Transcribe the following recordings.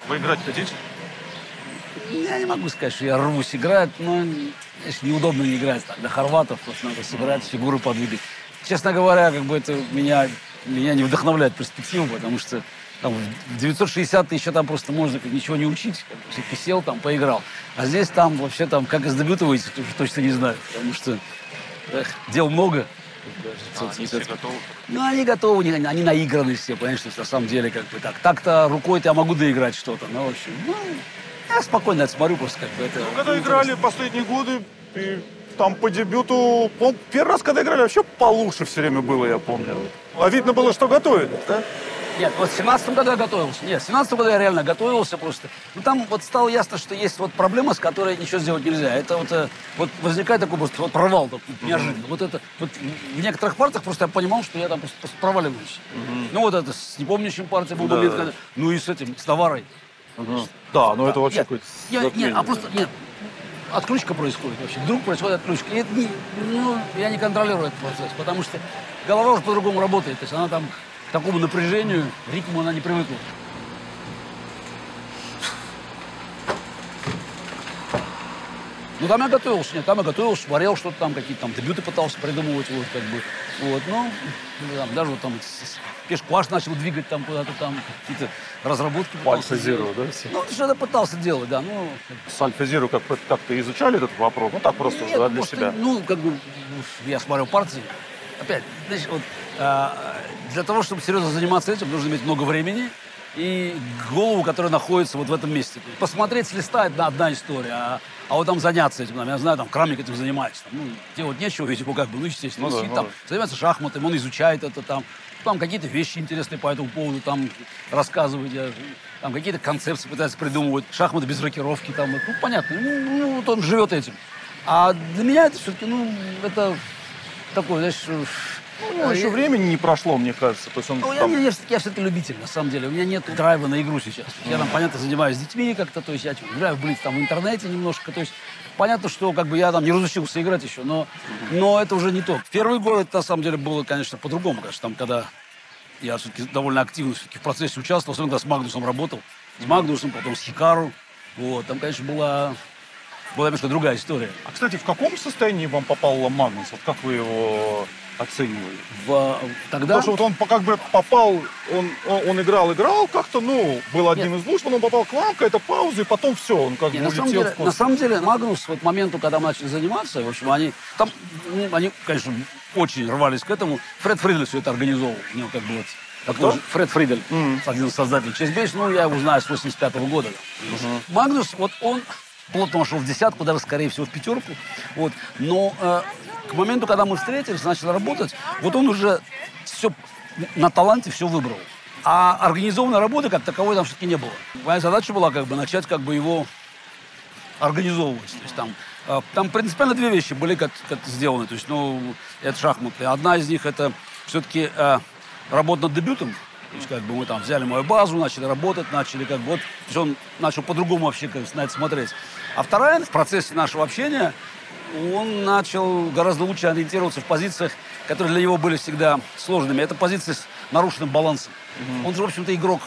Вы играть хотите? Я не могу сказать, что я рвусь играть, но конечно, неудобно не играть так. До хорватов просто надо сыграть, фигуры подвигать. Честно говоря, как бы это меня не вдохновляет перспективу, потому что там, в 960 ты еще там просто можно ничего не учить. Как бы, ты сел, там, поиграл. А здесь там вообще там, как из дебюта выйти, точно не знаю. Потому что дел много. Они все готовы? Ну, они готовы, они наиграны все, понимаешь, что на самом деле как бы так. Так-то рукой-то я могу доиграть что-то, но, в общем, ну, я спокойно это смотрю просто как бы это... Ну, когда играли последние годы, и там по дебюту, первый раз, когда играли, вообще получше все время было, я помню. А видно было, что готовились, да? Нет, вот в 17-м году я готовился. Нет, в 17-м году я реально готовился просто. Ну, там вот стало ясно, что есть вот проблема, с которой ничего сделать нельзя. Это вот возникает такой просто вот провал такой, неожиданно. Вот это, вот в некоторых партиях просто я понимал, что я там просто проваливаюсь. Ну, вот это с непомнящим партией был момент, когда, ну и с этим, с товарой. Да, ну это вообще Нет, какой-то... нет, а просто, нет, отключка происходит вообще. Вдруг происходит отключка. И это я не контролирую этот процесс, потому что голова уже по-другому работает. То есть она там к такому напряжению, ритму она не привыкла. Ну, там я готовился, смотрел что-то там, какие-то там дебюты пытался придумывать, вот, как бы, вот, ну, там, даже вот там пешкваш начал двигать там куда-то там, какие-то разработки пытался Альфа-Зиро, да? Ну, что-то пытался делать, да, ну... С Альфа-Зиро как-то изучали этот вопрос? Ну, так просто Нет, да, для просто, себя. ну, как бы, я смотрел партии, опять, знаешь, вот, для того, чтобы серьезно заниматься этим, нужно иметь много времени и голову, которая находится вот в этом месте. Посмотреть с листа – это одна история, а вот там заняться этим, я знаю, там Крамник этим занимается, там, ну, делать нечего, ведь его как бы, ну, естественно, он сидит там, занимается шахматами, он изучает это там какие-то вещи интересные по этому поводу там рассказывает, там какие-то концепции пытается придумывать, шахматы без рокировки, там, ну, понятно, ну, вот он живет этим. А для меня это все-таки, ну, это такое, знаешь... Ну, еще времени не прошло, мне кажется. То есть он, я все-таки любитель, на самом деле. У меня нет драйва на игру сейчас. Я там, понятно, занимаюсь с детьми как-то, то есть я играю в Блиц там в интернете немножко, то есть понятно, что как бы я там не разучился играть еще, но это уже не то. В первый год это, на самом деле, было, конечно, по-другому, конечно, там, когда я все-таки довольно активно все-таки в процессе участвовал, особенно когда с Магнусом работал, с Магнусом, потом с Хикару, вот, там, конечно, была немножко другая история. А, кстати, в каком состоянии вам попал Магнус? Вот как вы его оценивали? Тогда... Потому что вот он как бы попал, он играл как-то, ну, был одним из лучших, потом попал к вам, какая-то пауза, и потом все, он как бы улетел в космос. На самом деле, Магнус, вот к моменту, когда мы начали заниматься, в общем, они, конечно, очень рвались к этому. Фред Фридель все это организовывал. У него как бы вот... Такой Фред Фридель, один из создателей Чейзбейс, ну, я его знаю с 85-го года. Магнус, вот он плотно вошел в десятку, даже, скорее всего, в пятерку. Вот. Но к моменту, когда мы встретились, начали работать, вот он уже все на таланте все выбрал. А организованной работы как таковой там все-таки не было. Моя задача была как бы начать как бы его организовывать. То есть там принципиально две вещи были как сделаны. То есть, ну, это шахматы. Одна из них это все-таки работа над дебютом. То есть, как бы мы там взяли мою базу, начали работать, начали как бы вот, то есть он начал по-другому вообще на это смотреть. А вторая, в процессе нашего общения, он начал гораздо лучше ориентироваться в позициях, которые для него были всегда сложными. Это позиции с нарушенным балансом. Он же, в общем-то, игрок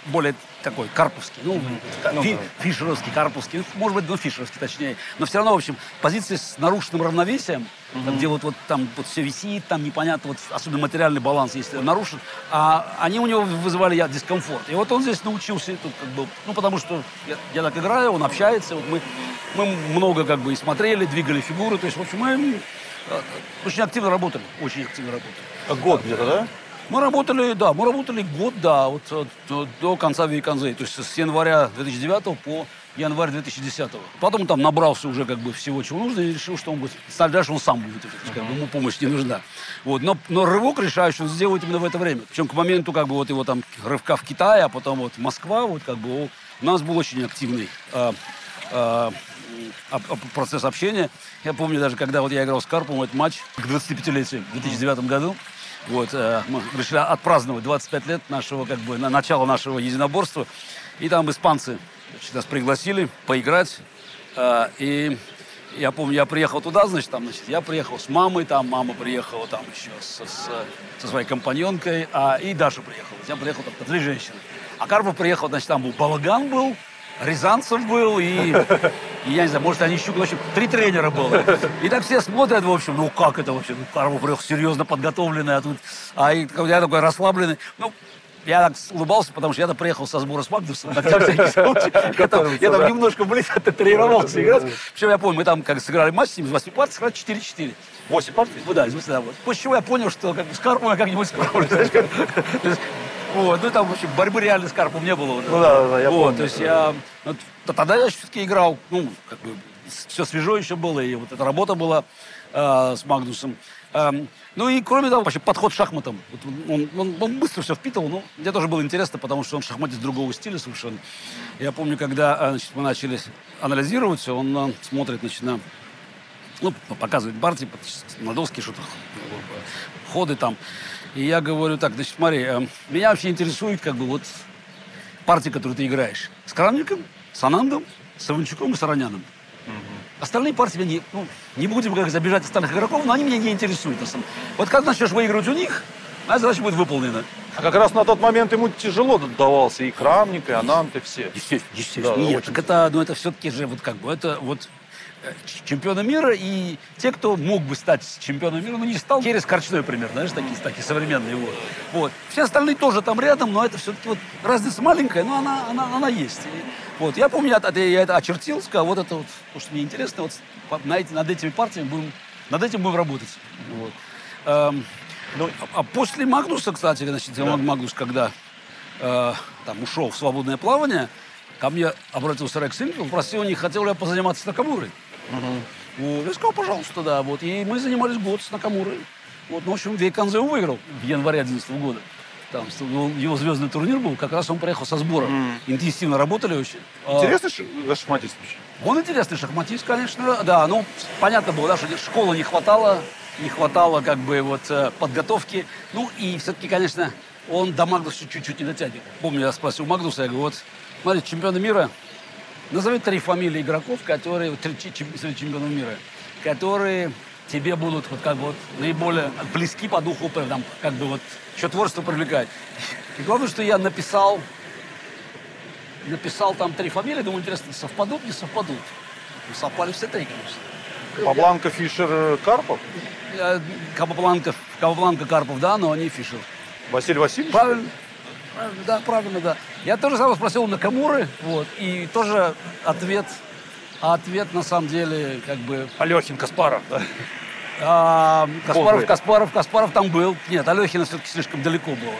более такой карповский, фишеровский, карповский, может быть, фишеровский точнее, но все равно, в общем, позиции с нарушенным равновесием, где вот там вот все висит, там непонятно, вот особенно материальный баланс, если нарушен, а они у него вызывали дискомфорт. И вот он здесь научился, тут, как бы, ну, потому что я так играю, он общается, вот мы много как бы и смотрели, двигали фигуры, то есть, в общем, мы очень активно работали, Год где-то, да? Мы работали год, да, вот до конца Вейконзей. То есть с января 2009 по январь 2010-го. Потом там набрался уже как бы всего, чего нужно, и решил, что он будет, дальше он сам будет, как бы, ему помощь не нужна. Вот. Но рывок решающий он сделает именно в это время. Причем к моменту как бы вот его там рывка в Китае, а потом вот Москва, вот как бы у нас был очень активный процесс общения. Я помню даже, когда вот я играл с Карповым этот матч к 25-летию в 2009 году. Вот, мы решили отпраздновать 25 лет нашего, как бы, начала нашего единоборства. И там испанцы, значит, нас пригласили поиграть. И я помню, я приехал туда, значит, я приехал с мамой, там мама приехала там еще со своей компаньонкой, и Даша приехала. Я приехал там 3 женщины. А Карпов приехал, значит, там был Балаган был, Рязанцев был, и я не знаю, может, они еще, в общем, 3 тренера было. И так все смотрят, в общем, ну как это вообще? Ну, Карпов приехал серьезно подготовленный, я такой расслабленный. Ну, я так улыбался, потому что я-то приехал со сбора с Магдусом. Я там немножко, тренировался играть. Причем я помню, мы там как сыграли матч с ними, из 8 партий сыграли 4-4. 8 партий? Да, из 8, да. После чего я понял, что с Карповым я как-нибудь справлюсь. Вот, ну там, в общем, борьбы реально с Карповым не было. Ну да, я помню. То есть тогда я все-таки играл, ну, как бы, все свежо еще было, и вот эта работа была с Магнусом. Ну и кроме того, вообще подход к шахматам. Вот он быстро все впитывал, но мне тоже было интересно, потому что он шахматист другого стиля совершенно. Я помню, когда мы начали анализировать все, он смотрит, показывает партии, молдовские что-то, ходы там. И я говорю так, значит, смотри, меня вообще интересует, как бы, вот партии, которые ты играешь. С Крамником, с Анандом, с Иванчуком и с Ароняном. Остальные партии меня не будем как забежать остальных игроков, но они меня не интересуют. Вот как начнешь выигрывать у них, моя задача будет выполнена. А как раз на тот момент ему тяжело давался и Крамник, и Ананд, и все. Естественно. Да, нет, так это все-таки же вот как бы это вот чемпионы мира, и те, кто мог бы стать чемпионом мира, но не стал. Керес Корчной, например, знаешь, такие современные. Вот. Все остальные тоже там рядом, но это все-таки вот разница маленькая, но она есть. Вот. Я помню, я это очертил, сказал, вот это вот, то, что мне интересно, вот над этими партиями над этим будем работать. Вот. А после Магнуса, кстати, значит, Магнус, когда там ушел в свободное плавание, ко мне обратился Рекс Инфилд, попросил, не хотел ли я позаниматься с Накамурой. Вот. Я сказал, пожалуйста, да. Вот. И мы занимались год с Накамурой. Вот. Ну, в общем, Вейканзе он выиграл в январе 2011 года. Там его звездный турнир был, как раз он приехал со сбора. Интенсивно работали очень. Интересный шахматист? Он интересный шахматист, конечно, да. Ну, понятно было, да, что школы не хватало как бы вот подготовки. Ну, и все-таки, конечно, он до Магнуса чуть-чуть не дотягивал. Помню, я спросил Магнуса, я говорю, вот, смотри, чемпионы мира, назови 3 фамилии игроков, которые, 3 чемпионов мира, которые тебе будут вот как бы вот наиболее близки по духу, там, как бы вот, еще творчество привлекать. И главное, что я написал там 3 фамилии, думаю, интересно, совпадут, не совпадут. Ну, совпали все 3, конечно. Капабланка, Фишер, Карпов? Капабланка, Карпов, да, но не Фишер. Василий Васильевич? Правильно, да. Я тоже сразу спросил у Накамуры, вот, и тоже ответ на самом деле, как бы... Алехин, Каспаров, да? Каспаров там был. Нет, Алехина все-таки слишком далеко был.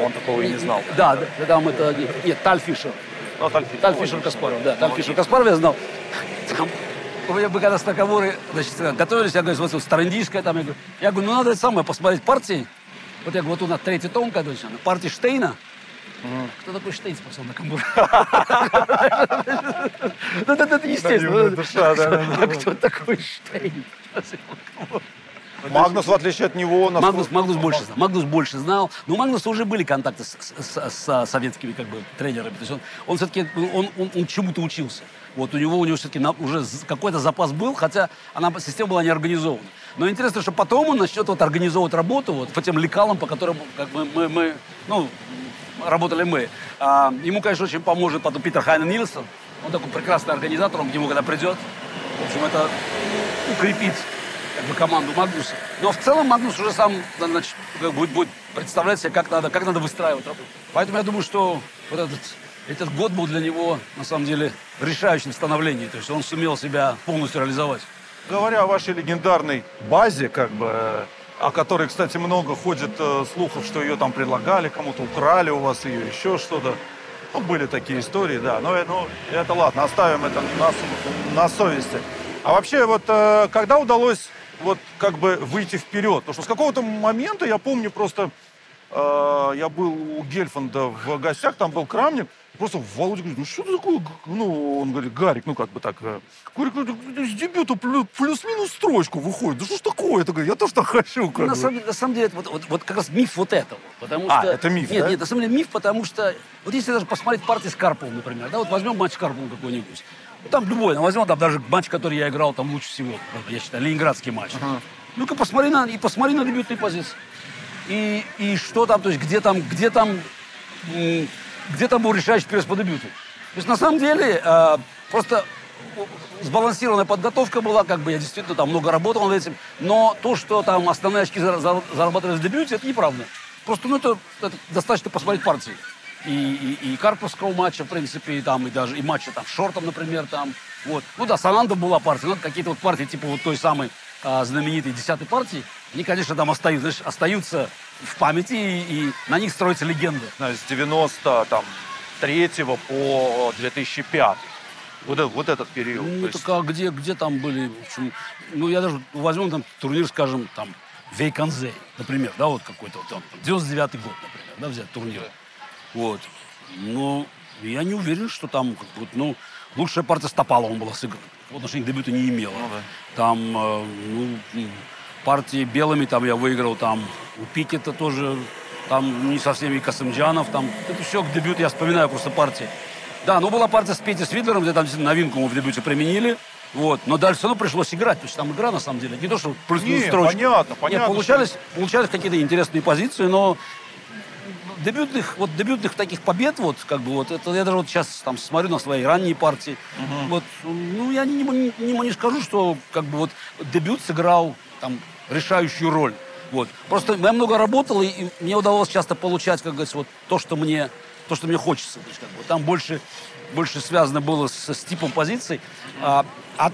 Он такого и не знал. Да, там это... Нет, Таль Фишер. Таль Фишер Каспаров, да. Таль Фишер Каспаров я знал. Мы когда с Накамурой, значит, готовились, я говорю, вот Старандийская там, я говорю, ну надо это самое посмотреть партии. Вот я говорю, вот у нас 3-й том, когда партия Штейна. Кто такой Штейн, спросил Накамура. Ну, это естественно. А кто такой Штейн? Магнус, в отличие от него... Магнус больше знал. Но у Магнуса уже были контакты с советскими как бы тренерами. То есть он все-таки он чему-то учился. Вот у него все-таки уже какой-то запас был, хотя система была не организована. Но интересно, что потом он начнет вот организовывать работу вот по тем лекалам, по которым как бы мы работали мы. Ему, конечно, очень поможет потом Питер Хайнен Нильсон. Он такой прекрасный организатор, он к нему когда придет. В общем, это укрепит как бы команду Магнуса. Но в целом Магнус уже сам будет представлять себе, как надо выстраивать работу. Поэтому я думаю, что вот этот год был для него, на самом деле, решающим в становлении. То есть он сумел себя полностью реализовать. Говоря о вашей легендарной базе, как бы, о которой, кстати, много ходит слухов, что ее там предлагали, кому-то украли у вас ее, еще что-то. Ну, были такие истории, да. Но это ладно, оставим это на совести. А вообще, вот когда удалось вот как бы выйти вперед? Потому что с какого-то момента, я помню, просто я был у Гельфанда в гостях, там был Крамник. Просто Володя говорит, ну что ты такое? Ну, он говорит, Гарик, ну как бы так. Говорит, с дебюта плюс-минус строчку выходит. Да что ж такое? Я тоже так хочу. Как на самом деле, вот как раз миф вот этого. Потому что... это миф, нет, да? Нет, на самом деле миф, потому что... Вот если даже посмотреть партии с Карповым, например, да, вот возьмем матч с Карповым какой-нибудь. Ну, там любой, возьмем там даже матч, который я играл там лучше всего, я считаю, ленинградский матч. Ну-ка посмотри на дебютные позиции. И что там, то есть где там был решающий перец по дебюту. То есть на самом деле просто сбалансированная подготовка была, как бы я действительно там много работал над этим, но то, что там основные очки зарабатывали в дебюте, это неправда. Просто, это достаточно посмотреть партии. И Карповского матча, в принципе, и даже и матча там с Шортом, например, там. Вот. Ну да, с Анандом была партия, но какие-то вот партии, типа вот той самой знаменитой 10-й партии, они, конечно, там остаются в памяти, и на них строится легенда. С 93-го по 2005. Вот этот период. Ну, так а где там были, в общем, я даже возьмем там турнир, скажем, там, Вейконзе, например, да, вот какой-то, вот, там, 99-й год, например, да, взять турнир. Вот. Но я не уверен, что там, лучшая партия с Топаловым была сыграна. В отношении к дебюту не имела. Ну, да. Там, партии белыми там я выиграл, там, у Пикета тоже, там, не со всеми Касымджанов, там, это все к дебюту, я вспоминаю просто партии. Да, была партия с Петей Свидлером, где там новинку мы в дебюте применили. Вот. Но дальше все равно пришлось играть. То есть там игра, на самом деле, не то, что плюс-минус строчка. Понятно. Нет, получались какие-то интересные позиции, но дебютных таких побед, это я даже сейчас там смотрю на свои ранние партии. Я не скажу, что дебют сыграл там решающую роль. Вот. Просто я много работал, и мне удалось часто получать, как говорится, то, что мне хочется. То есть, там больше связано было с типом позиций, а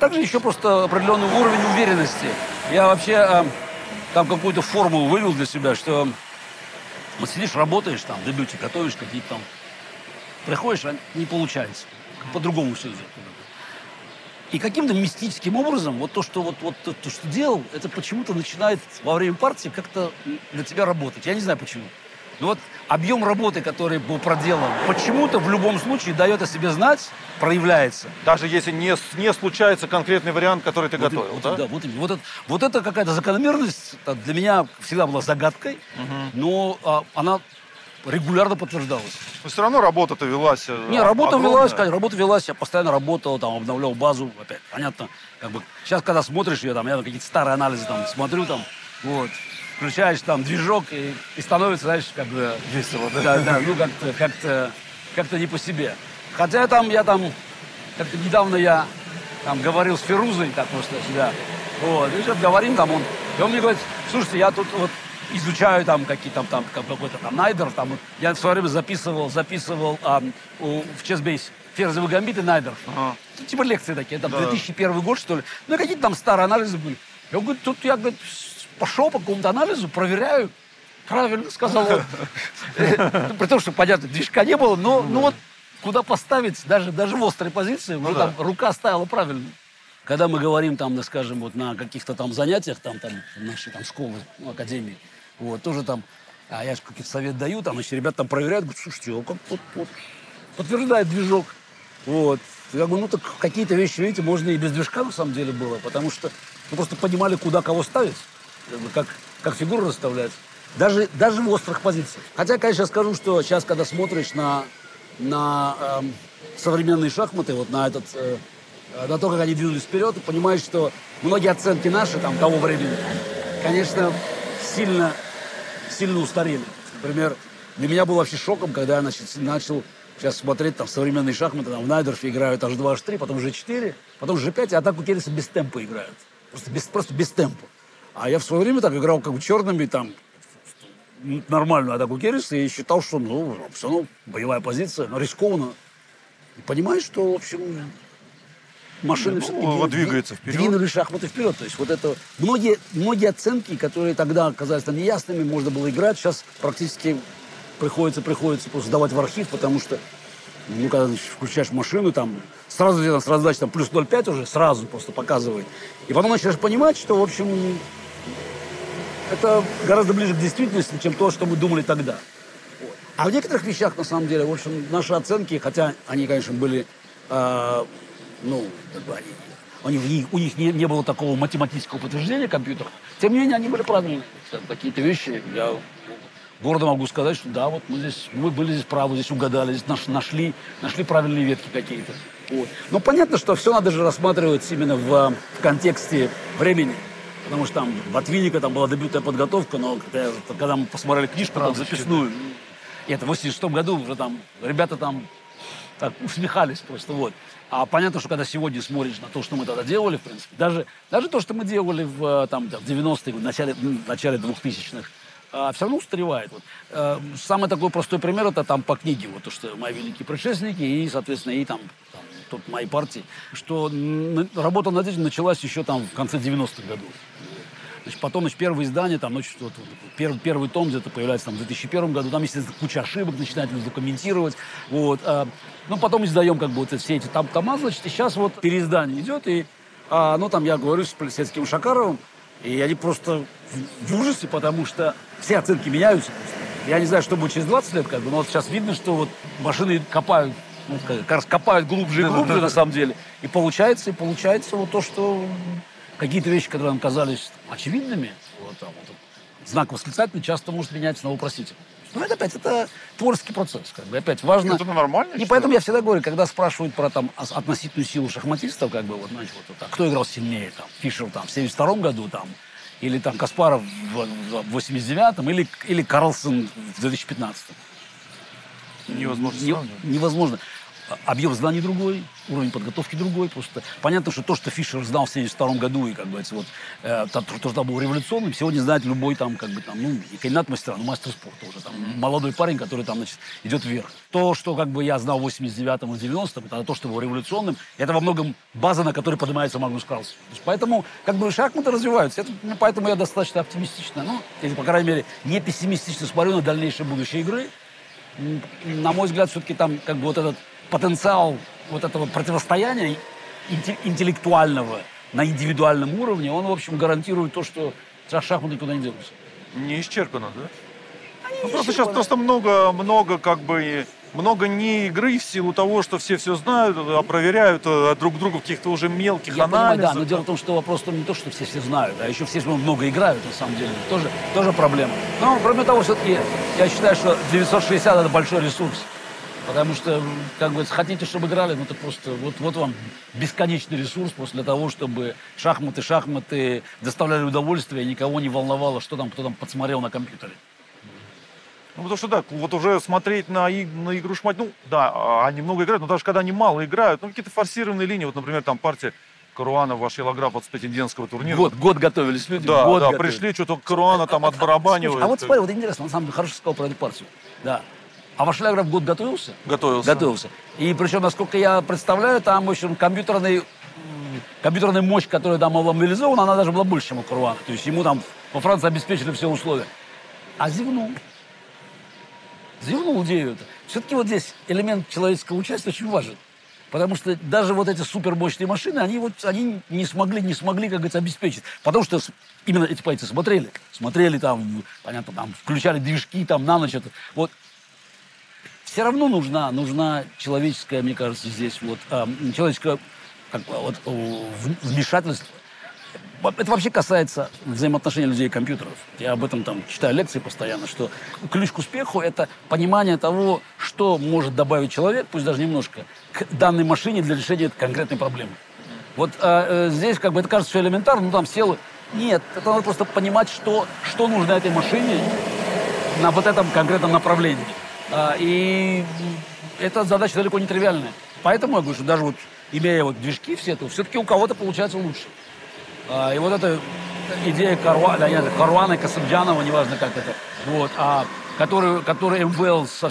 также еще просто определенный уровень уверенности. Я вообще там какую-то формулу вывел для себя, что вот сидишь, работаешь там, в дебюте, готовишь какие-то там, приходишь, а не получается. По-другому все идет. И каким-то мистическим образом то, что делал, это почему-то начинает во время партии как-то для тебя работать. Я не знаю почему. Но объем работы, который был проделан, почему-то в любом случае дает о себе знать, проявляется. Даже если не случается конкретный вариант, который ты готовил, да? Да, вот это какая-то закономерность для меня всегда была загадкой, но она регулярно подтверждалась. Но все равно работа-то велась. Работа велась, я постоянно работал, там, обновлял базу, опять, понятно. Сейчас, когда смотришь ее, я какие-то старые анализы смотрю, включаешь там движок и становится, знаешь, весело, да? Да, как-то не по себе. Хотя как-то недавно я говорил с Фирузой, так просто себя. Вот, и что-то говорим, и он мне говорит, слушайте, я тут изучаю какой-то Найдер, я в свое время записывал в Чесбейсе ферзевый гамбит и Найдер. Типа лекции такие, 2001 год, что ли. Какие-то старые анализы были. Я говорю, тут я пошел по какому-то анализу, проверяю. Правильно сказал он. При том, что, понятно, движка не было, но куда поставить, даже в острой позиции, рука стояла правильно. Когда мы говорим, скажем, на каких-то занятиях, нашей школы, академии, тоже я же какой-то совет даю, ребята проверяют, говорят, слушайте, подтверждает движок. Вот. Я говорю, так какие-то вещи, видите, можно и без движка, на самом деле, было, потому что мы просто понимали, куда кого ставить, как фигуру расставлять. Даже в острых позициях. Хотя, конечно, я скажу, что сейчас, когда смотришь на современные шахматы, на то, как они двинулись вперед, ты понимаешь, что многие оценки наши того времени, конечно, сильно устарели. Например, для меня был вообще шоком, когда я начал сейчас смотреть современные шахматы, в Найдерфе играют H2, H3, потом G4, потом G5, и атаку Керриса без темпа играют. Просто без темпа. А я в свое время играл черными, нормальную атаку Керриса, и считал, что, все равно боевая позиция, но рискованно. И понимаешь, что, в общем, машины все-таки двигаются вперед. Двинули шахматы вперед. То есть многие оценки, которые тогда оказались неясными, можно было играть, сейчас практически приходится просто сдавать в архив, потому что Ну, когда значит, включаешь машину, там сразу где-то с раздачи там плюс 0,5 уже, сразу просто показывает. И потом начинаешь понимать, что, в общем, это гораздо ближе к действительности, чем то, что мы думали тогда. Вот. А в некоторых вещах, на самом деле, в общем, наши оценки, хотя они, конечно, были, ну, как бы у них не было такого математического подтверждения компьютера, тем не менее, они были правильные. Какие-то вещи я гордо могу сказать, что да, вот мы были здесь правы, здесь угадали, здесь нашли правильные ветки какие-то. Вот. Но понятно, что все надо же рассматривать именно в контексте времени. Потому что там в Винника там была дебютная подготовка, но когда мы посмотрели книжку там, записную, и это в 86 году уже там ребята там так усмехались просто, вот. А понятно, что когда сегодня смотришь на то, что мы тогда делали, в принципе, даже то, что мы делали в 90-е, в начале 2000-х, все равно устаревает. Вот. Самый такой простой пример это там по книге, вот то, что мои великие предшественники и, соответственно, и там тут моей партии, что работа над этим началась еще там в конце 90-х годов. Значит, потом, значит, первое издание, там, значит, вот, первый том где-то появляется там, в 2001 году, там, естественно, куча ошибок, начинают документировать, вот. Ну, потом издаем, как бы, вот все эти тома, значит, и сейчас вот переиздание идет, и, ну, там, я говорю с Плесецким Шакаровым, и они просто в ужасе, потому что все оценки меняются. Я не знаю, что будет через 20 лет, как бы, но вот сейчас видно, что вот машины копают, ну, как раз копают глубже и глубже, на самом деле, и получается вот то, что какие-то вещи, которые нам казались очевидными, вот, там, вот, знак восклицательный часто может меняться на вопросительный. Ну, это опять, это творческий процесс, как бы, опять важно. Это нормально. И поэтому я всегда говорю, когда спрашивают про там относительную силу шахматистов, как бы, вот, знаете, вот, а кто играл сильнее, там, Фишер там в 72 году, там, или там Каспаров в 89-м, или Карлсон в 2015-м. Невозможно. Невозможно. Объем знаний другой, уровень подготовки другой. Просто понятно, что то, что Фишер знал в 1972 году, и как бы вот, то, что был революционным, сегодня знает любой там, как бы там, ну, и кандидат мастера, ну, мастер спорта уже, там, молодой парень, который там, значит, идет вверх. То, что как бы я знал в 89-м и 90-м, это то, что было революционным, это во многом база, на которой поднимается Магнус Карлсон. Поэтому, как бы, шахматы развиваются. Это, ну, поэтому я достаточно оптимистично, ну, или, по крайней мере, не пессимистично смотрю на дальнейшее будущее игры. На мой взгляд, все-таки там, как бы, вот этот потенциал вот этого противостояния интеллектуального на индивидуальном уровне, он, в общем, гарантирует то, что шахматы никуда не денутся. Не исчерпано, да? Ну, просто сейчас просто много как бы много не игры в силу того, что все знают, проверяют друг друга в каких-то уже мелких я анализах. Понимаю, да, но дело в том, что вопрос не то, что все знают, а еще все много играют, на самом деле. Тоже проблема. Но, кроме того, все-таки я считаю, что 960 это большой ресурс. Потому что, как бы, хотите, чтобы играли, ну, это просто вот вам бесконечный ресурс просто для того, чтобы шахматы доставляли удовольствие, и никого не волновало, что там, кто там подсмотрел на компьютере. Ну, потому что, да, вот уже смотреть на игру шахмат, ну, да, они много играют, но даже когда они мало играют, ну, какие-то форсированные линии, вот, например, там партия Каруана, ваш Елограф от претендентского турнира. Год готовились люди. Да, год готовились. Пришли, что-то Каруана там отбарабанивает. А вот смотри, вот интересно, он сам хорошо сказал про эту партию. Да. А ваш Елограф год готовился? Готовился. И причем, насколько я представляю, там, в общем, компьютерная мощь, которая там была мобилизована, она даже была больше, чем у Каруана. То есть ему там во Франции обеспечили все условия. А зевнул идею это. Все-таки вот здесь элемент человеческого участия очень важен. Потому что даже вот эти супермощные машины, они не смогли, как говорится, обеспечить. Потому что именно эти бойцы смотрели там, понятно, там, включали движки там на ночь. Вот. Все равно нужна человеческая, мне кажется, здесь вот, человеческое вмешательство. Это вообще касается взаимоотношений людей и компьютеров. Я об этом там читаю лекции постоянно, что ключ к успеху – это понимание того, что может добавить человек, пусть даже немножко, к данной машине для решения конкретной проблемы. Вот здесь как бы это кажется все элементарно, ну там сел. Нет, это надо просто понимать, что нужно этой машине на вот этом конкретном направлении. И эта задача далеко не тривиальная. Поэтому я говорю, что даже вот имея вот движки все-таки у кого-то получается лучше. И вот эта идея Каруана и Касымджанова, неважно как это, вот, который МВЛ со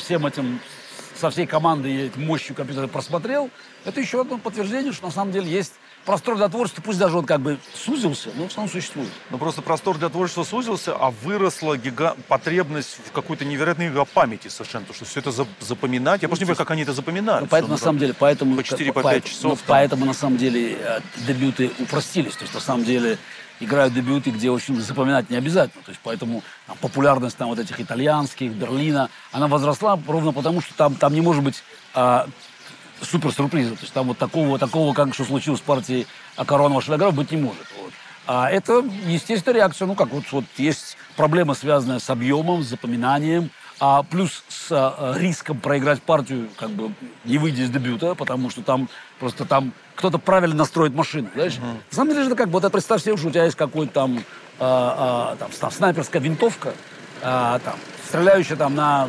всей командой и мощью компьютера просмотрел, это еще одно подтверждение, что на самом деле есть простор для творчества, пусть даже он как бы сузился, но в основном существует. Ну, просто простор для творчества сузился, а выросла потребность в какой-то невероятной памяти совершенно, то, что все это запоминать. Я просто не понимаю, как они это запоминают. Ну, поэтому, на самом деле, поэтому... По 4-5 часов. Поэтому, на самом деле, дебюты упростились. То есть, на самом деле, играют дебюты, где, в общем, запоминать не обязательно. То есть, поэтому там, популярность там, вот этих итальянских, Берлина, она возросла ровно потому, что там не может быть супер-сюрприза. То есть, там вот такого как что случилось с партией Акаронова Шелягрова, быть не может. Вот. А это естественная реакция. Ну, как вот есть проблема, связанная с объемом, с запоминанием, плюс с риском проиграть партию, как бы не выйдя из дебюта, потому что там кто-то правильно настроит машину, знаешь? На самом деле же это как бы, вот представь себе, что у тебя есть какой-то там снайперская винтовка, стреляющая там на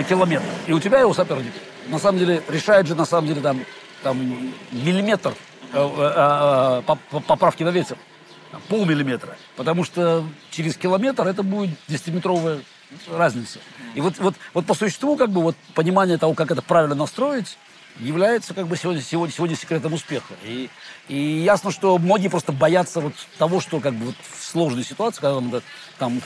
километр, и у тебя его соперник. На самом деле решает же, там миллиметр поправки на ветер, полмиллиметра, потому что через километр это будет 10-метровая разница. И вот по существу, как бы, вот понимание того, как это правильно настроить, является, как бы, сегодня секретом успеха. И ясно, что многие просто боятся вот того, что, как бы, вот в сложной ситуации, когда там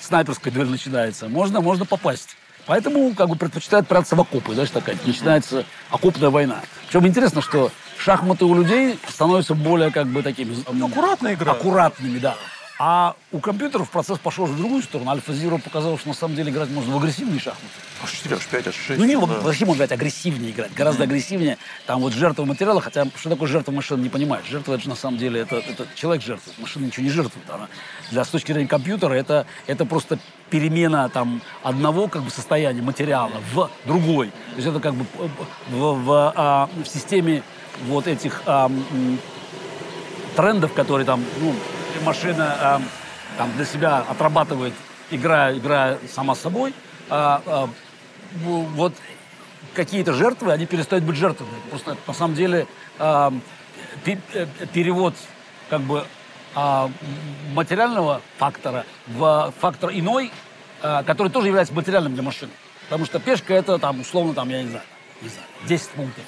снайперская дуэль начинается, можно попасть. Поэтому, как бы, предпочитают прятаться в окопы, знаешь, такая, начинается окопная война. Причем интересно, что шахматы у людей становятся более, как бы, такими... Аккуратно играют. Аккуратными, да. А у компьютеров процесс пошел в другую сторону. AlphaZero показал, что на самом деле играть можно в агрессивные шахматы. Аж 4, аж 5, аж 6. Ну, не, вообще можно играть агрессивнее играть, гораздо агрессивнее. Там вот жертва материала, хотя что такое жертва машины, не понимает. Жертва, это же на самом деле, это человек жертвует. Машина ничего не жертвует. С точки зрения компьютера, это просто перемена там одного, как бы, состояния материала в другой. То есть это как бы в системе вот этих трендов, которые там, ну, машина там для себя отрабатывает, играя сама с собой, вот какие-то жертвы, они перестают быть жертвами. Просто на самом деле перевод, как бы, материального фактора в фактор иной, который тоже является материальным для машины. Потому что пешка это там, условно, там, я не знаю, 10 пунктов.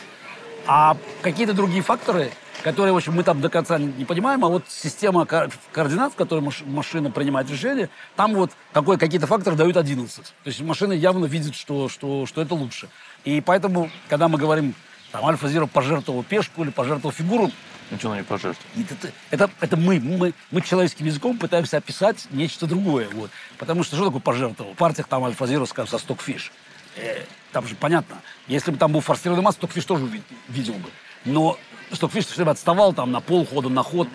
А какие-то другие факторы, которые, в общем, мы там до конца не понимаем, а вот система координат, в которой машина принимает решение, там вот какие-то факторы дают 11. То есть машина явно видит, что это лучше. И поэтому, когда мы говорим, там, AlphaZero пожертвовал пешку или пожертвовал фигуру, ничего не пожертвовал. Это мы человеческим языком пытаемся описать нечто другое. Вот. Потому что такое пожертвовал? В партиях там AlphaZero, скажем, со Stockfish. Там же понятно. Если бы там был форсированный масс, Stockfish тоже видел бы. Но Stockfish все время отставал там на полхода, на ход.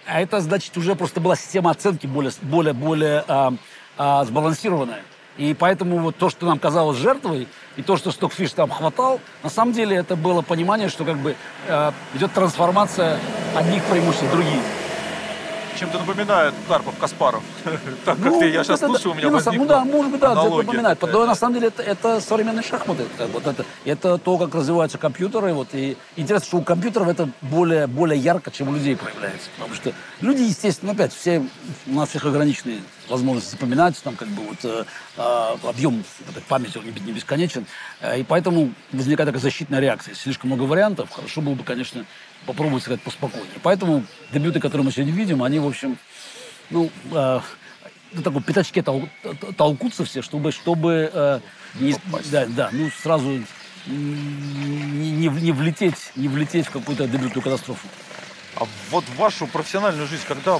А это, значит, уже просто была система оценки более сбалансированная. И поэтому вот то, что нам казалось жертвой, и то, что Stockfish там хватал, на самом деле это было понимание, что, как бы, идет трансформация одних преимуществ в другие. Чем-то напоминает Карпов-Каспаров. Так как я сейчас слушаю, у меня возникла аналогия. Ну да, может быть, да, это напоминает. Но на самом деле это современные шахматы. Это то, как развиваются компьютеры. Вот, и интересно, что у компьютеров это более ярко, чем у людей проявляется. Потому что люди, естественно, опять, у нас всех ограниченные возможности запоминать, там, как бы, вот, объем памяти, он не бесконечен. И поэтому возникает такая защитная реакция. Если слишком много вариантов, хорошо было бы, конечно, попробовать сыграть поспокойнее. Поэтому дебюты, которые мы сегодня видим, они, в общем, ну, на таком пятачке толкутся все, чтобы сразу не влететь в какую-то дебютную катастрофу. А вот в вашу профессиональную жизнь когда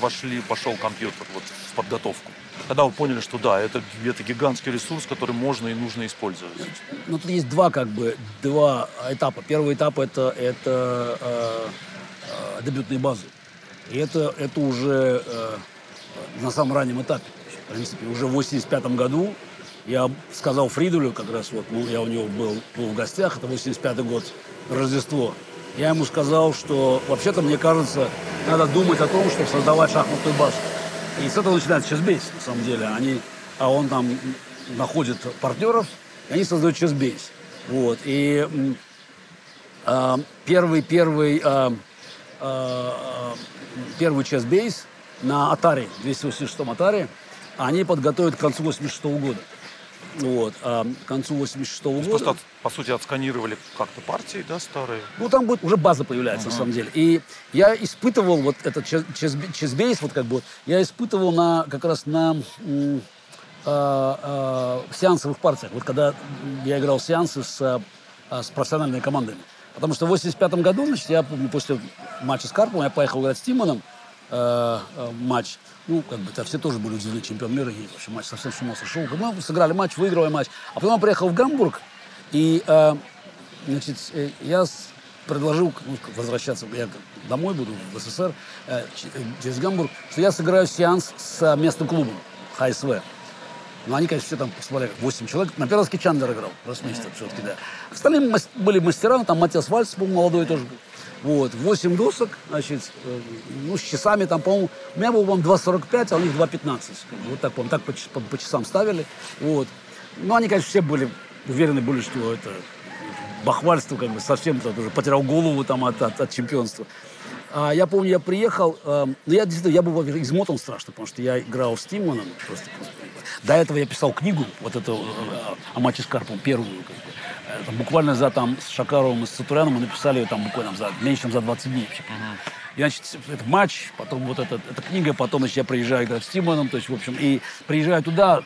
пошел компьютер вот, в подготовку? Когда вы поняли, что да, это гигантский ресурс, который можно и нужно использовать? Ну, тут есть два этапа. Первый этап – это дебютные базы. И это уже на самом раннем этапе. В принципе, уже в 1985 году я сказал Фриделю, как раз вот, я у него был в гостях, это 1985 год, Рождество. Я ему сказал, что вообще-то, мне кажется, надо думать о том, чтобы создавать шахматную базу. И с этого начинается ChessBase, на самом деле. Он там находит партнеров, и они создают ChessBase. Вот. И первый ChessBase на Atari, 286-м Atari, они подготовят к концу 1986 года. Вот. А к концу 86-го года... Просто, по сути, отсканировали как-то партии, да, старые? Ну, там будет, уже база появляется, на самом деле. И я испытывал вот этот чесбейс, вот как бы, я испытывал как раз на сеансовых партиях. Вот когда я играл сеансы с профессиональными командами. Потому что в 85-м году, значит, я помню, после матча с Карповым, я поехал играть с Тимоном матч. Ну, как бы, все тоже были удивлены, чемпион мира, и вообще матч совсем с ума сошел. Мы сыграли матч, выигрывая матч. А потом я приехал в Гамбург, и, значит, я предложил возвращаться, я домой буду, в СССР, через Гамбург, что я сыграю сеанс с местным клубом ХСВ. Ну, они, конечно, все там посмотрели, 8 человек. На Перовске Чандлер играл, гроссмейстер все-таки, да. Остальные были мастера, там Матиас Вальц, по-моему, молодой тоже был. Вот, 8 досок, значит, ну, с часами там, по-моему, у меня было, по-моему, 2,45, а у них 2,15. Вот так, по-моему, так по часам ставили. Вот. Ну, они, конечно, все были уверены, что это бахвальство, как бы, совсем уже потерял голову там от чемпионства. А я помню, я приехал, ну, я действительно, я был измотан страшно, потому что я играл с Тимоном. До этого я писал книгу, вот эту, о матче с Карповым, первую, как бы. Буквально с Шакаровым и с Сатуряном мы написали ее там буквально меньше, чем за 20 дней. И, значит, это матч, потом вот эта книга, потом, значит, я приезжаю играть с Тимоном, то есть, в общем, и приезжаю туда,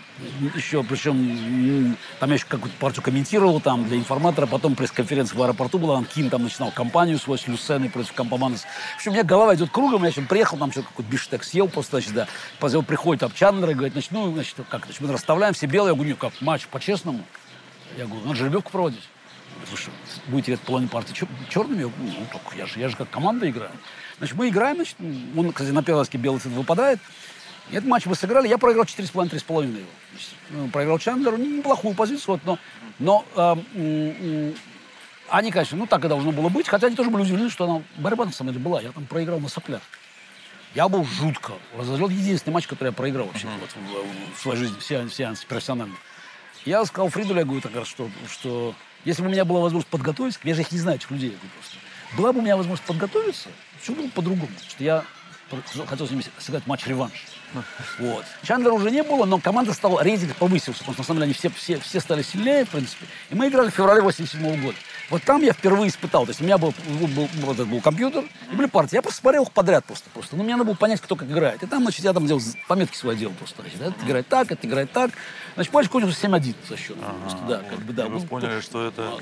еще, причем, там я еще какую-то партию комментировал там для информатора, потом пресс-конференция в аэропорту была, там Ким там начинал кампанию свою с Люсеной против Кампоманес. В общем, у меня голова идет кругом, я еще приехал, там что-то какой-то биштек съел просто, значит, да. Потом приходит там Чандлер и говорит, значит, ну, значит, как, значит, мы расставляем все белые, я говорю, как, матч по-честному. Я говорю, надо жеребьевку проводить. Вы что, будете в этой половине партии черными? Я говорю, ну, так я же как команда играю. Значит, мы играем, значит, он, кстати, на Перовске белый цвет выпадает. И этот матч мы сыграли, я проиграл 4,5-3,5 его. Ну, проиграл Чандлеру, неплохую позицию, вот, но они, конечно, ну, так и должно было быть, хотя они тоже были удивлены, что борьба на самом деле была. Я там проиграл на соплях. Я был жутко разозлен. Единственный матч, который я проиграл вообще вот, в своей жизни, все профессионально. Я сказал Фриделю, я говорю, так, что если бы у меня была возможность подготовиться, я же их не знаю, этих людей, я говорю, просто. Была бы у меня возможность подготовиться, все было по-другому. Что я хотел с ними сыграть матч-реванш. Вот. Чандлера уже не было, но команда стала, рейтинг повысился, потому что на самом деле они все стали сильнее, в принципе. И мы играли в феврале 87 года. Вот там я впервые испытал. То есть у меня был компьютер, и были партии. Я просто смотрел их подряд просто. Ну, мне надо было понять, кто как играет. И там, значит, я там делал пометки свои делал просто. Значит, это играет так, это играет так. Значит, матч кончился 7-1 со счетом. Да, как бы, да. Вы поняли, что это...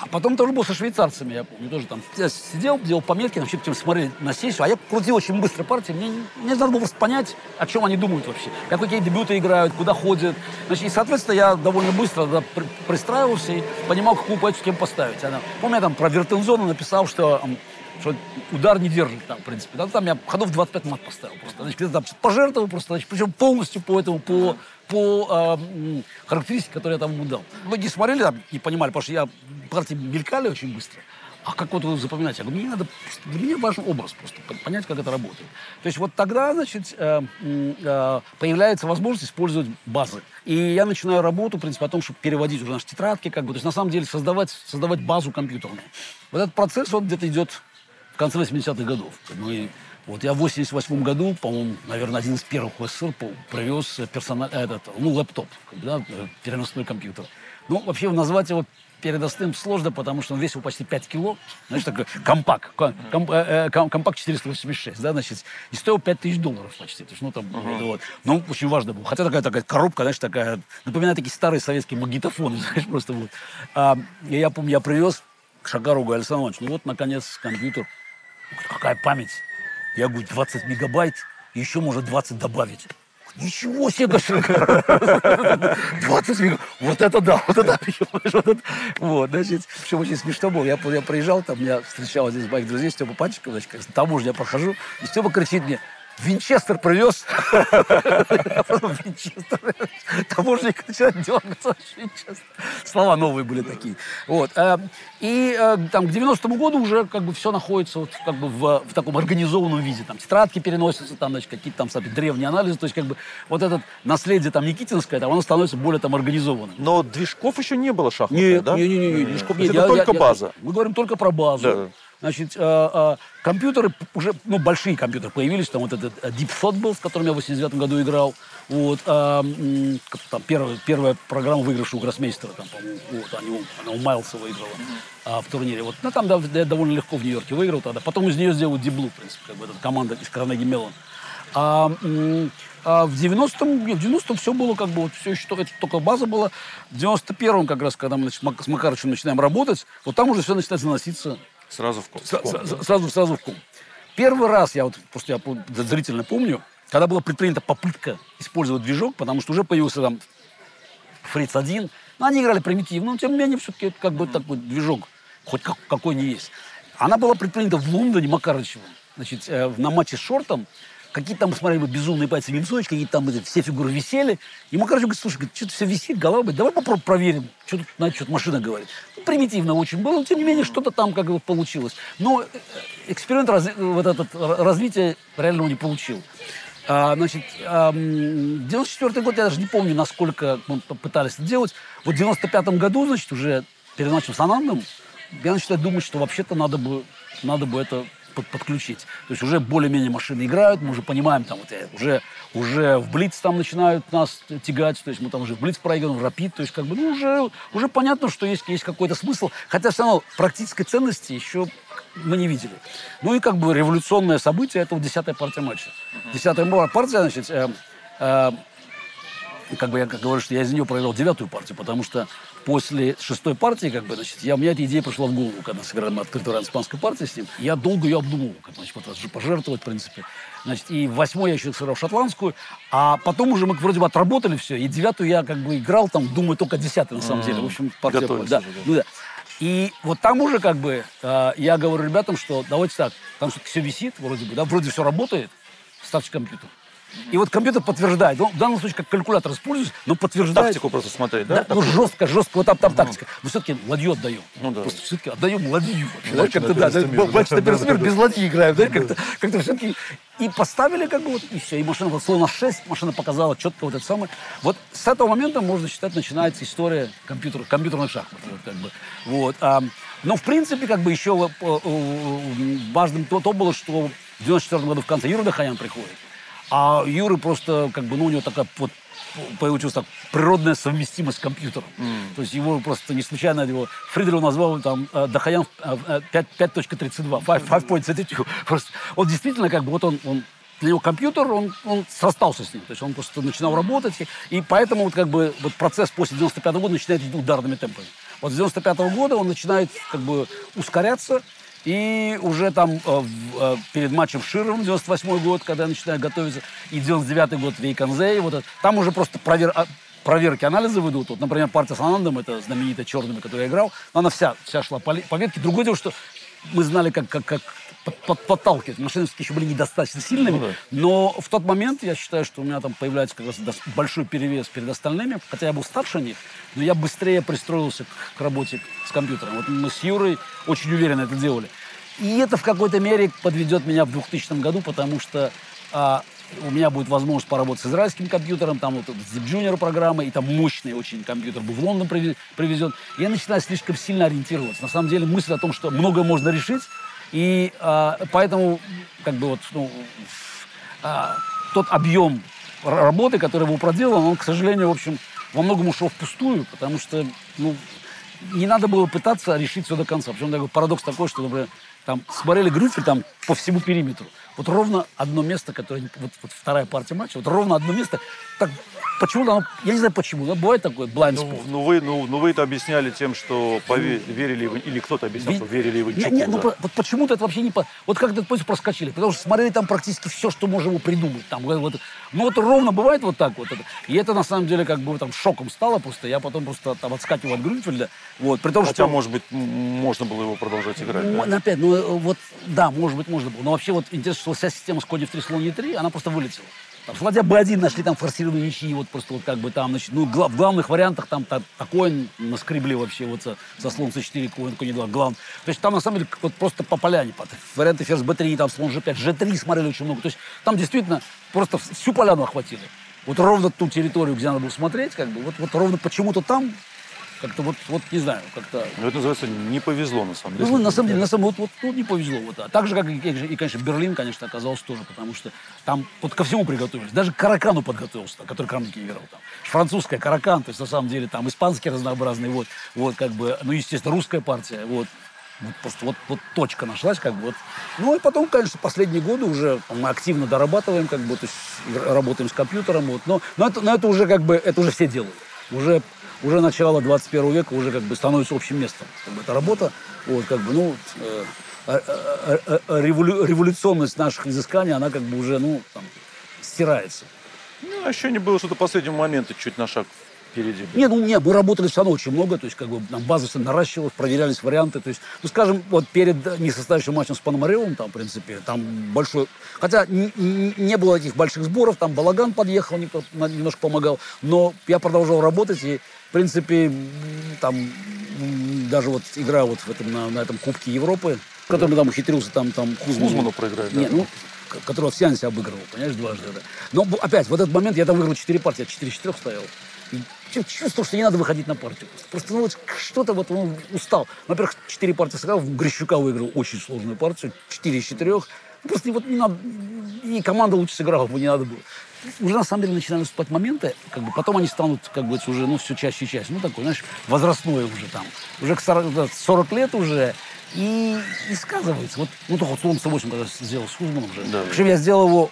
А потом тоже был со швейцарцами, я помню, тоже там сидел, делал пометки, вообще смотрели на сессию, а я крутил очень быстро партии, мне надо было просто понять, о чем они думают вообще, какие дебюты играют, куда ходят. Значит, и, соответственно, я довольно быстро пристраивался и понимал, какую позицию кем поставить. Помню, я там про Вертензона написал, что удар не держит там, в принципе. Да, там я ходов 25 мат поставил просто. Значит, где-то там пожертвовал просто, значит, причем полностью по характеристике, которые я там ему дал. Многие смотрели там и понимали, потому что партии мелькали очень быстро. А как вот вы запоминаете? Я говорю, мне надо, для меня важен образ просто, понять, как это работает. То есть вот тогда, значит, появляется возможность использовать базы. И я начинаю работу, в принципе, о том, чтобы переводить уже наши тетрадки, как бы, то есть на самом деле создавать базу компьютерную. Вот этот процесс, он где-то идет в конце 80-х годов. Вот я в 88 году, по-моему, наверное, один из первых в СССР привез лэптоп, да, переносной компьютер. Ну, вообще назвать его переносным сложно, потому что он весил почти 5 кило. Знаешь, такой компакт 486, да, значит, и стоил $5000 почти. То есть, ну, там, вот. Ну, очень важно было. Хотя такая коробка, знаешь, такая, напоминает такие старые советские магнитофоны, знаешь, просто вот. И я помню, я привез к Шакарову, говорю, Александр Иванович, ну вот, наконец, компьютер. Какая память? Я говорю, 20 мегабайт, и еще, может, 20 добавить. Ничего себе, 20 мегабайт. Вот это да, вот это. Вот, значит, причем очень смешно было. Я приезжал, там меня встречал один из моих друзей, Степа Панчиков, значит, таможню я прохожу, и Степа кричит мне, Винчестер привез. Винчестер. Таможник начинает дергаться. Слова новые были такие. Вот. И там к 90-му году уже как бы все находится вот, как бы в таком организованном виде. Там тетрадки переносятся, там, значит, какие-то там древние анализы. То есть как бы вот это наследие там Никитинское, там, оно становится более там организованным. Но движков еще не было шахматных, да? Не, движков нет. Это только база. Мы говорим только про базу. Да. Значит, компьютеры уже, ну, большие компьютеры появились, там вот этот Deep Thought был, с которым я в 89 году играл. Вот, там первая программа, выигравшая у Гроссмейстера, там, по-моему, вот, она у Майлса выиграла в турнире. Вот, ну, там я довольно легко в Нью-Йорке выиграл тогда. Потом из нее сделали Deep Blue, в принципе, как бы, эта команда из Carnegie Mellon. В 90-м все было как бы, вот все еще, это только база была. В 91-м как раз, когда мы с Макарычем начинаем работать, вот там уже все начинает заноситься. Сразу в ком. Сразу в ком. Первый раз, я зрительно помню, когда была предпринята попытка использовать движок, потому что уже появился там Фриц 1, но они играли примитивно, но тем не менее все-таки как бы такой движок, хоть какой не есть. Она была предпринята в Лондоне Макарычевым, значит, на матче с Шортом. Какие-то там, смотрели, безумные пальцы Вильсович, какие-то там все фигуры висели. И Макарычев говорит, слушай, что-то все висит, голова болит, давай попробуем проверим, что тут, что-то машина говорит. Ну, примитивно очень было, но тем не менее что-то там как бы получилось. Но эксперимент развития реально не получил. Значит, 94-й год, я даже не помню, насколько мы пытались это делать. Вот в 95-м году, значит, уже перед матчем с Анандом, я начинаю думать, что вообще-то надо бы это подключить. То есть уже более-менее машины играют, мы уже понимаем, там, вот, уже в Блиц там начинают нас тягать, то есть мы там уже в Блиц проигрываем, в Рапид, то есть как бы, ну, уже понятно, что есть какой-то смысл, хотя все равно практической ценности еще мы не видели. Ну и как бы революционное событие, это вот 10-я партия матча. 10-я партия, значит, как бы я говорю, что я из нее проиграл 9-ю партию, потому что после 6-й партии, как бы, значит, у меня эта идея пришла в голову, когда сыграли мы открытую ран испанской партии с ним. Я долго ее обдумывал, как, значит, пожертвовать, в принципе. Значит, и в 8-й я еще сыграл шотландскую, а потом уже мы вроде бы отработали все, и 9-ю я как бы играл, там, думаю, только 10-й на самом деле. В общем, партия... Да. Ну, да. И вот там уже как бы я говорю ребятам, что давайте так, там что-то все висит, вроде бы, да, вроде все работает, ставьте компьютер. И вот компьютер подтверждает. Ну, в данном случае, как калькулятор используюсь, но подтверждает. Тактику просто смотреть, да? Ну, жестко, вот там тактика. Но все-таки ладью отдаем. Ну, да. Просто все-таки отдаем ладью. Как-то, да, матч на персмир без ладьи играем, да, как-то все-таки. И поставили, как бы, вот, и все. И машина, вот, словно 6, машина показала четко вот это самое. Вот с этого момента, можно считать, начинается история компьютерных шахмат. Вот, как бы. Вот. Но, в принципе, как бы еще важным то было, что в 94 году в конце Юра Дахаян приходит. А Юры просто, как бы, ну, у него такая вот получилась так природная совместимость с компьютером. То есть его просто не случайно Фриделев назвал там Дахаян 5.32, 5.32. Просто он действительно, как бы, вот он для него компьютер, он срастался с ним. То есть он просто начинал работать. И поэтому вот, как бы, вот процесс после 95 года начинает идти ударными темпами. Вот с 95 года он начинает, как бы, ускоряться. И уже там перед матчем с Широм, 98 год, когда я начинаю готовиться, и 99 год в Вейконзе, вот там уже просто проверки, анализы выйдут. Вот, например, партия с Анандом, это знаменитая черными, которую я играл, она вся шла по ветке. Другое дело, что мы знали, как подталкивать. Машины все-таки еще были недостаточно сильными. Но в тот момент я считаю, что у меня там появляется как раз большой перевес перед остальными. Хотя я был старше них, но я быстрее пристроился к работе с компьютером. Вот мы с Юрой очень уверенно это делали. И это в какой-то мере подведет меня в 2000 году, потому что у меня будет возможность поработать с израильским компьютером, там вот Zip Junior программа, и там мощный очень компьютер был в Лондон привезен. И я начинаю слишком сильно ориентироваться. На самом деле мысль о том, что многое можно решить, и поэтому как бы вот, ну, тот объем работы, который был проделан, он, к сожалению, в общем, во многом ушел впустую, потому что, ну, не надо было пытаться решить все до конца. Причем такой парадокс такой, что, например, там смотрели Грюфель там по всему периметру. Вот ровно одно место, которое... Вот вторая партия матча, вот ровно одно место. Так, почему-то оно... Я не знаю почему, но бывает такой blind spot. Ну вы это объясняли тем, что верили вы... Или кто-то объяснял, что верили вы Чуку. Нет, вот почему-то это вообще не... Вот как-то проскочили. Потому что смотрели там практически все, что можно его придумать. Там, вот, ну вот ровно бывает вот так вот. И это на самом деле как бы там шоком стало просто. Я потом просто там отскакивал от Грюнфельда. Вот, при том, хотя, может быть, можно было его продолжать играть. Да? Опять, ну вот, да, может быть, можно было. Но вообще вот интересно, что вся система с Коди в 3 слон не 3, она просто вылетела. Там, с ладья Б1 нашли там форсированные ничьи, вот просто вот как бы там, значит, ну, в главных вариантах там такое наскребли вообще вот со слон С4, конь не 2, главный. То есть там на самом деле вот просто по поляне, варианты ферзь Б3, там слон Ж5, Ж3 смотрели очень много. То есть там действительно просто всю поляну охватили. Вот ровно ту территорию, где надо было смотреть, как бы, вот ровно почему-то там вот не знаю, как-то... Ну, это называется не повезло, на самом деле. Ну, на самом деле, вот тут не повезло. Вот, а так же, как и, конечно, Берлин, конечно, оказался тоже, потому что там вот ко всему приготовились. Даже к Каракану подготовился, который Крамники играл там. Французская Каракан, то есть, на самом деле, там испанские разнообразные, вот как бы, ну, естественно, русская партия, вот. Вот просто вот точка нашлась, как бы вот. Ну и потом, конечно, последние годы уже мы активно дорабатываем, как бы, то есть работаем с компьютером, вот. Но это уже как бы, это уже все делают. Уже начало 21 века уже как бы становится общим местом. Как бы, эта работа, вот, как бы, ну, революционность наших изысканий, она как бы уже, ну, там, стирается. Ну, ощущение было, что до последнего момента чуть на шаг впереди. Нет, мы работали все равно очень много, то есть как бы нам база все наращивалась, проверялись варианты, то есть, ну, скажем, вот перед несостоявшим матчем с Пономаревым, там, в принципе, там большой, хотя не было этих больших сборов, там Балаган подъехал, немножко помогал, но я продолжал работать, и, в принципе, там, даже вот игра вот в этом, на этом Кубке Европы, в котором там ухитрился, там Хузману проиграть, да? Нет, ну, которого в сеансе обыгрывал, понимаешь, дважды. Да. Но опять, в этот момент я там выиграл 4 партии, я 4-4 стоял. И чувствовал, что не надо выходить на партию. Просто ну, вот что-то вот он устал. Во-первых, 4 партии сыграл, Грищука выиграл очень сложную партию, 4 из 4. Ну, просто вот не надо, и команда лучше сыграла, бы не надо было. Уже на самом деле начинают наступать моменты, как бы потом они станут, как бы, уже, ну, все чаще и чаще. Ну, такой, знаешь, возрастное уже там. Уже к 40 лет уже. И сказывается. Вот, ну, только «Солнце-8», когда сделал с Хузманом уже. Да. Причем я сделал его...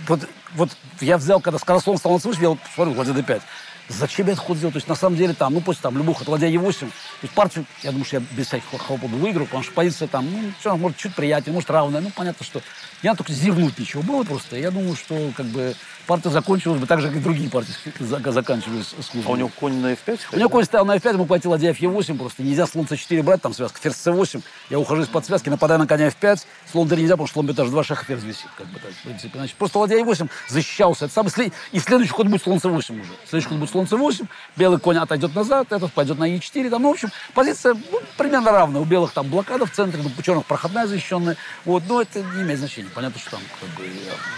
Вот я взял, когда скоростлом стал «Солнце-8», я вот смотрю, ладья d5. Зачем я этот ход сделал? То есть, на самом деле, там, ну, после там любых от ладья e8, то есть партию, я думаю, что я без всяких хлопот выиграл, потому что позиция там, ну, все, может, чуть приятнее, может, равная. Ну, понятно, что не надо только зевнуть ничего было просто. Я думаю, что, как бы, партия закончилась бы так же, как и другие партии заканчивались с Хузманом. А у него конь на f5? У него конь стоял на f5, ему пойти ладья f8, просто нельзя слон c4 брать, там связка, ферзь c8, я ухожу из-под связки, нападаю на коня f5, слон d нельзя, потому что слон бьет аж 2 шага, ферзь висит, как бы так, в принципе. Значит, просто ладья e8 защищался, это самый, и следующий ход будет слон c8 уже. Следующий ход будет слон c8, белый конь отойдет назад, этот пойдет на e4, там, ну, в общем, позиция, ну, примерно равная, у белых там блокада в центре, у черных проходная защищенная, вот, но это не имеет значения, понятно, что там, как бы,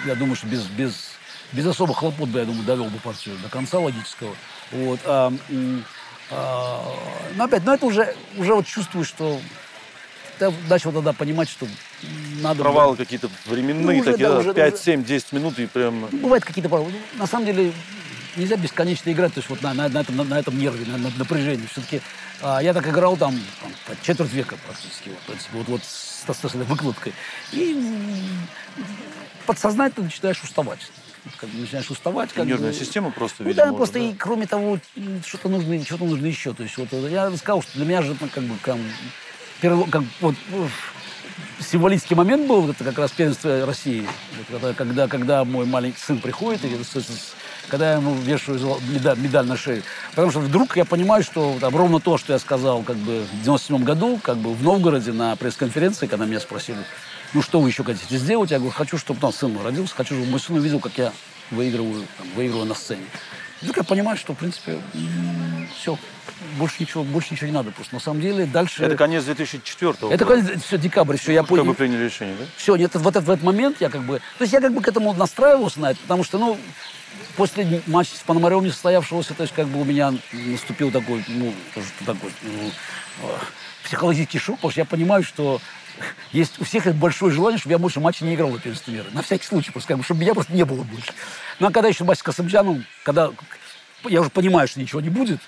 я думаю, что без особых хлопот бы, я думаю, довел бы партию до конца логического. Вот. Но опять, это уже вот чувствую, что я начал тогда понимать, что надо... Провалы какие-то временные, уже, такие, да, 5, 7, 10 минут и прям... Бывают какие-то провалы. На самом деле нельзя бесконечно играть, то есть вот на этом нерве, на напряжении. Все-таки я так играл там четверть века практически, вот, в принципе, вот с этой выкладкой. И подсознательно начинаешь уставать. Как бы начинаешь уставать. Как нервная бы... система просто, ну, видимо, да, просто да? и кроме того, что-то нужно еще. То есть вот я сказал, что для меня же как бы вот, символический момент был, это как раз первенство России. Когда мой маленький сын приходит, и когда я ему вешаю медаль на шею. Потому что вдруг я понимаю, что там ровно то, что я сказал как бы в 97 году, как бы в Новгороде на пресс-конференции, когда меня спросили, ну, что вы еще хотите сделать? Я говорю, хочу, чтобы там сын мой родился, хочу, чтобы мой сын увидел, как я выигрываю на сцене. И вдруг я понимаю, что, в принципе, все, больше ничего не надо просто. На самом деле, дальше... Это конец 2004-го. Это конец, все, декабрь, все, я понял. Как вы приняли решение, да? Все, нет, в этот момент я как бы... То есть я как бы к этому настраивался на это, потому что, ну, после матча с Пономаревым не состоявшегося, то есть как бы у меня наступил такой, ну, тоже такой, психологический шок, потому что я понимаю, что есть у всех большое желание, чтобы я больше матчей не играл в первенстве мира. На всякий случай, просто, как бы, чтобы меня просто не было больше. Ну, а когда еще матч с Касымджаном, когда я уже понимаю, что ничего не будет,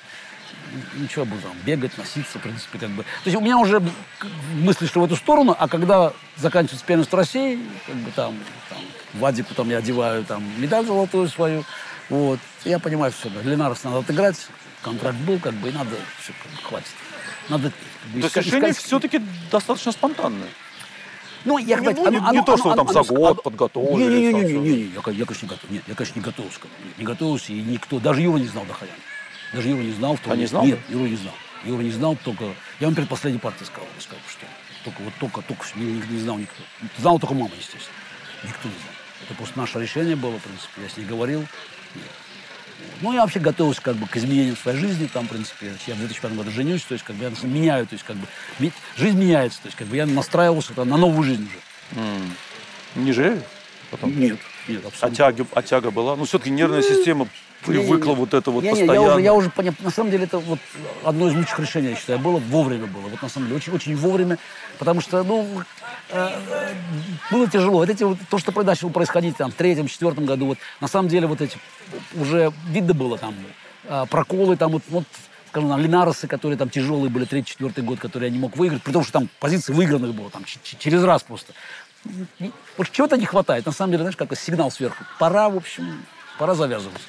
ничего, буду там бегать, носиться, в принципе, как бы. То есть у меня уже мысли, что в эту сторону, а когда заканчивается первенство России, как бы там Вадику там я одеваю там медаль золотую свою, вот, я понимаю, все, Ленарос надо отыграть, контракт был, как бы, и надо, все, как бы, хватит. Надо, то есть решение все-таки достаточно спонтанное. Ну, я не то, что там за год подготовили. Не, я, конечно, не готов. Нет, я, конечно, не готовился. Не готовился, и никто, даже Юра не знал Дахаян. Даже Юра не знал. А не знал? Нет, Юра не знал. Юра не знал, только... Я вам перед последней партией сказал, что только не знал никто. Знал только мама, естественно. Никто не знал. Это просто наше решение было, в принципе. Я с ней говорил. Нет. Ну, я вообще готовился как бы к изменениям своей жизни, там, в принципе, я в 2005 году женюсь, то есть, как бы, я меняю, то есть, как бы, жизнь меняется, то есть, как бы, я настраивался там, на новую жизнь уже. Не жалею? Потом? Нет, абсолютно. А тяга была? Ну, все-таки нервная система привыкла вот это вот Не, постоянно. я уже понял. На самом деле это вот одно из лучших решений, я считаю, было, вовремя было. Вот на самом деле очень вовремя, потому что, было тяжело. Вот эти вот, то, что начало происходить там в 3-4 году, вот на самом деле вот эти уже видно было там проколы, там вот скажем, там, Линаросы, которые там тяжелые были, 3-4 год, которые я не мог выиграть, при том, что там позиций выигранных было там через раз просто. Вот чего-то не хватает. На самом деле, знаешь, как сигнал сверху. Пора, в общем, пора завязывать.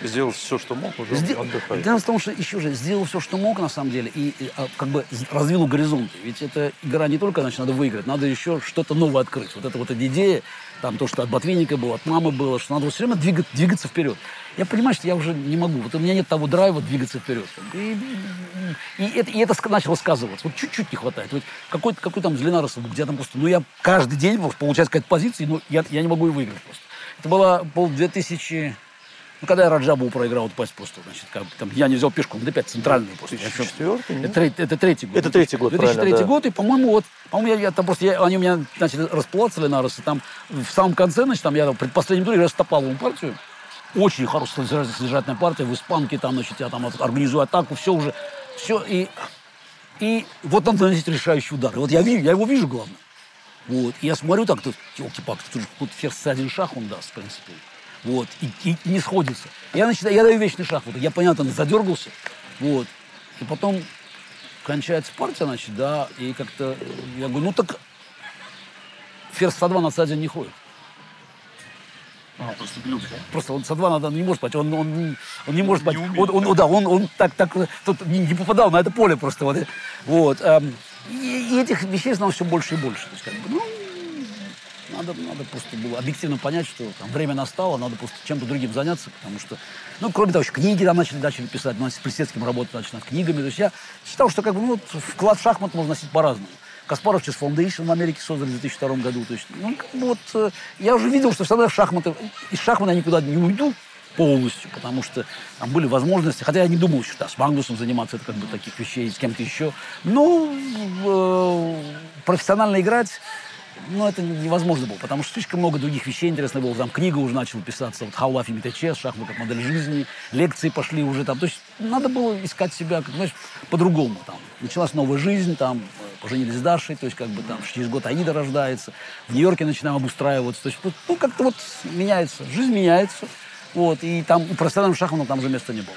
Сделал все, что мог, уже отдыхать. Дело в том, что еще же сделал все, что мог, на самом деле, и как бы развил горизонты. Ведь эта игра не только, значит, надо выиграть, надо еще что-то новое открыть. Вот эта идея, там то, что от ботвинника было, от мамы было, что надо все время двигаться вперед. Я понимаю, что я уже не могу. Вот у меня нет того драйва двигаться вперед. И это начало сказываться. Вот чуть-чуть не хватает. Вот какой там из Линаросов, где там просто, я каждый день получается какая-то позиция, но я не могу ее выиграть просто. Это было 2000... когда я Раджабову проиграл, пасть просто, значит, там, я не взял пешку, D5 центральную просто. 2004? Это третий год. Это третий год, 2003 год, и, по-моему, я там просто, они у меня начали расплываться, Линаросы, там, в самом конце, значит, там, я в предпоследнем туре играл Топалову партию. Очень хорошая содержательная партия, в испанке, там, значит, я там организую атаку, все, и вот он наносит решающий удар. И вот я его вижу, главное. Вот, и я смотрю так, елки-палки, тут ферзь C1 шах он даст, в принципе. Вот, и не сходится. Я даю вечный шах. Вот, я, понятно, задергался. Вот. И потом кончается партия, значит, да, и как-то я говорю, так ферзь С2 на С1 не ходит. Просто глюк, да? Просто он С2 не может пойти, он не может пойти. Он так тут не попадал на это поле просто. Вот. И этих вещей знал все больше и больше. То есть, как бы, надо просто было объективно понять, что там, время настало, надо просто чем-то другим заняться, потому что, кроме того, еще книги там начали писать, с Плесецким работать начали над книгами. То есть я считал, что вклад в шахмат можно носить по-разному. Каспаров Chess Foundation в Америке создали в 2002 году. То есть, я уже видел, что всегда из шахмата я никуда не уйду полностью, потому что там были возможности, хотя я не думал еще с Магнусом заниматься, это таких вещей, с кем-то еще. Профессионально играть, это невозможно было, потому что слишком много других вещей интересных было. Там книга уже начала писаться, How Life Imitates Chess, шахматы как модель жизни, лекции пошли уже там. То есть надо было искать себя, по-другому. Там. Началась новая жизнь, там, поженились с Дашей, то есть там через год Аида рождается, в Нью-Йорке начинаем обустраиваться. То есть, как-то меняется, жизнь меняется. И там у профессионального шахмата там уже места не было.